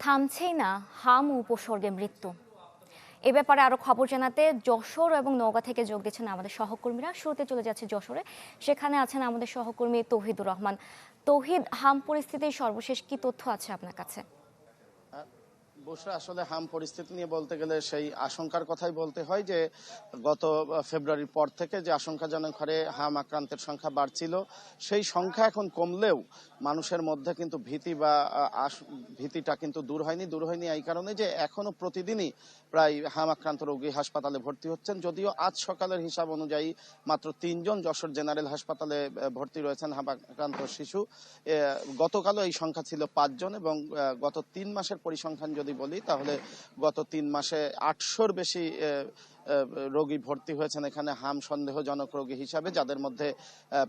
থামছেই না হাম ও উপসর্গে মৃত্যু। এ ব্যাপারে আরো খবর জানাতে যশোর এবং নওগাঁ থেকে যোগ দিচ্ছেন আমাদের সহকর্মীরা। শুরুতে চলে যাচ্ছে যশোরে, সেখানে আছেন আমাদের সহকর্মী তৌহিদুর রহমান। তৌহিদ, হাম পরিস্থিতির সর্বশেষ কি তথ্য আছে আপনার কাছে? বুশরা, আসলে হাম পরিস্থিতি নিয়ে বলতে গেলে সেই আশঙ্কার কথাই বলতে হয় যে গত ফেব্রুয়ারির পর থেকে যে আশঙ্কাজনক হারে হাম আক্রান্তের সংখ্যা বাড়ছিল, সেই সংখ্যা এখন কমলেও মানুষের মধ্যে কিন্তু ভীতিটা কিন্তু দূর হয়নি এই কারণে যে এখনো প্রতিদিনই প্রায় হাম আক্রান্ত রোগী হাসপাতালে ভর্তি হচ্ছেন। যদিও আজ সকালের হিসাব অনুযায়ী মাত্র ৩ জন যশোর জেনারেল হাসপাতালে ভর্তি রয়েছেন হাম আক্রান্ত শিশু। গতকালও এই সংখ্যা ছিল ৫ জন এবং গত ৩ মাসের পরিসংখ্যান যদি বলি তাহলে গত ৩ মাসে ৮০০-র বেশি রোগী ভর্তি হয়েছেন এখানে হাম সন্দেহজনক রোগী হিসাবে, যাদের মধ্যে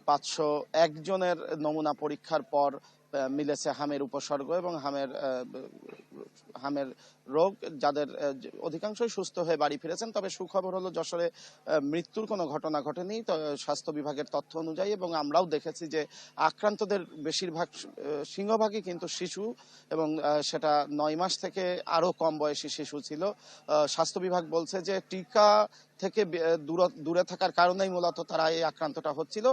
৫০১ জনের নমুনা পরীক্ষার পর মিলেছে হামের উপসর্গ এবং হামের রোগ, যাদের অধিকাংশই সুস্থ হয়ে বাড়ি ফিরেছেন। তবে সুখবর হলো যশোরে মৃত্যুর কোনো ঘটনা ঘটেনি স্বাস্থ্য বিভাগের তথ্য অনুযায়ী, এবং আমরাও দেখেছি যে আক্রান্তদের বেশিরভাগ সিংহভাগই কিন্তু শিশু এবং সেটা ৯ মাস থেকে আরো কম বয়সী শিশু ছিল। স্বাস্থ্য বিভাগ বলছে যে টিকা থেকে দূরে থাকার কারণেই মূলত তারা এই আক্রান্তটা হচ্ছিল।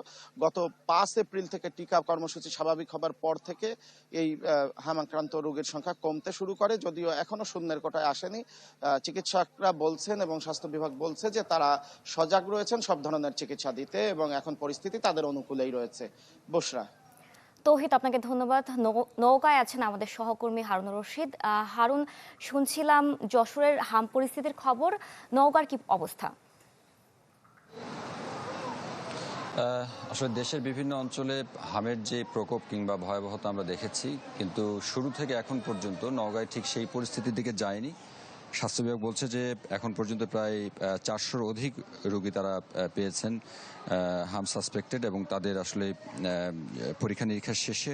গত ৫ এপ্রিল থেকে টিকা কর্মসূচি স্বাভাবিক হবার পর থেকে এই হাম আক্রান্ত রোগীর সংখ্যা কমতে শুরু করে, যদিও এখনো শূন্যের কোটায় আসেনি। চিকিৎসকরা বলছেন এবং স্বাস্থ্য বিভাগ বলছে যে তারা সজাগ রয়েছেন সব ধরনের চিকিৎসা দিতে এবং এখন পরিস্থিতি তাদের অনুকূলেই রয়েছে। বুশরা। তৌহিদ, আপনাকে ধন্যবাদ। নওগাঁয় আছেন আমাদের সহকর্মী হারুনুর রশিদ। হারুন, শুনছিলাম যশোরের হাম পরিস্থিতির খবর, নওগাঁর কি অবস্থা? আসলে দেশের বিভিন্ন অঞ্চলে হামের যে প্রকোপ কিংবা ভয়াবহতা আমরা দেখেছি, কিন্তু শুরু থেকে এখন পর্যন্ত নওগাঁয় ঠিক সেই পরিস্থিতির দিকে যায়নি। স্বাস্থ্য বিভাগ বলছে যে এখন পর্যন্ত প্রায় ৪০০-র অধিক রোগী তারা পেয়েছেন হাম সাসপেক্টেড, এবং তাদের আসলে পরীক্ষা নিরীক্ষা শেষে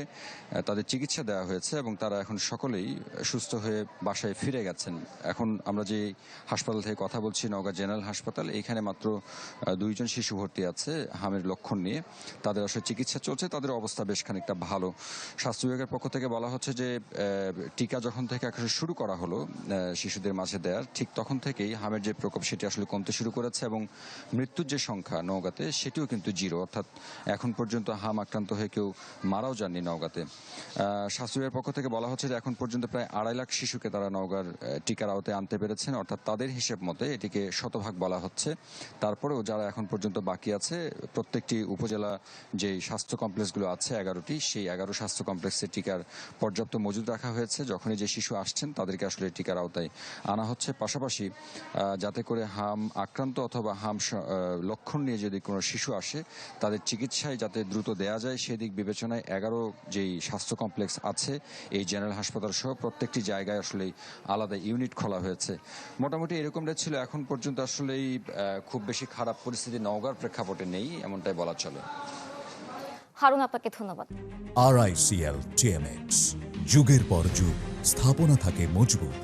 তাদের চিকিৎসা দেওয়া হয়েছে এবং তারা এখন সকলেই সুস্থ হয়ে বাসায় ফিরে গেছেন। এখন আমরা যে হাসপাতাল থেকে কথা বলছি, নওগাঁ জেনারেল হাসপাতাল, এইখানে মাত্র ২ জন শিশু ভর্তি আছে হামের লক্ষণ নিয়ে। তাদের আসলে চিকিৎসা চলছে, তাদের অবস্থা বেশ খানিকটা ভালো। স্বাস্থ্য বিভাগের পক্ষ থেকে বলা হচ্ছে যে টিকা যখন থেকে আসলে শুরু করা হলো শিশুদের মাঝে দেয়ার, ঠিক তখন থেকেই হামের যে প্রকোপ সেটি আসলে কমতে শুরু করেছে এবং মৃত্যুর যে সংখ্যা নওগাঁতে সেটিও কিন্তু 0, অর্থাৎ এখন পর্যন্ত হাম আক্রান্ত হয়ে কেউ মারাও যাননি নওগাঁতে। স্বাস্থ্য বিভাগের পক্ষ থেকে বলা হচ্ছে যে এখন পর্যন্ত প্রায় ২.৫ লাখ শিশুকে তারা নওগাঁর টিকার আওতায় আনতে পেরেছেন, অর্থাৎ তাদের হিসেব মতে এটিকে শতভাগ বলা হচ্ছে। তারপরেও যারা এখন পর্যন্ত বাকি আছে, প্রত্যেকটি উপজেলা যে স্বাস্থ্য কমপ্লেক্সগুলো আছে 11টি, সেই 11 স্বাস্থ্য কমপ্লেক্সে টিকার পর্যাপ্ত মজুদ রাখা হয়েছে। যখনই যে শিশু আসছেন তাদেরকে আসলে টিকার আওতায় আনা হচ্ছে। পাশাপাশি যাতে করে হাম আক্রান্ত অথবা হাম লক্ষণ নিয়ে যদি কোনো শিশু আসে, তাদের চিকিৎসায় যাতে দ্রুত দেয়া যায় সেদিক বিবেচনায় 11 যেই স্বাস্থ্য কমপ্লেক্স আছে এই জেনারেল হাসপাতাল সহ প্রত্যেকটি জায়গায় আসলে আলাদা ইউনিট খোলা হয়েছে। মোটামুটি এরকমটা ছিল। এখন পর্যন্ত আসলেই খুব বেশি খারাপ পরিস্থিতি নওগাঁর প্রেক্ষাপটে নেই, এমনটাই বলা চলে। হারুন, আপনাকে ধন্যবাদ। RICL TMX, যুগের পর যুগ স্থাপনা থাকে মজবুত।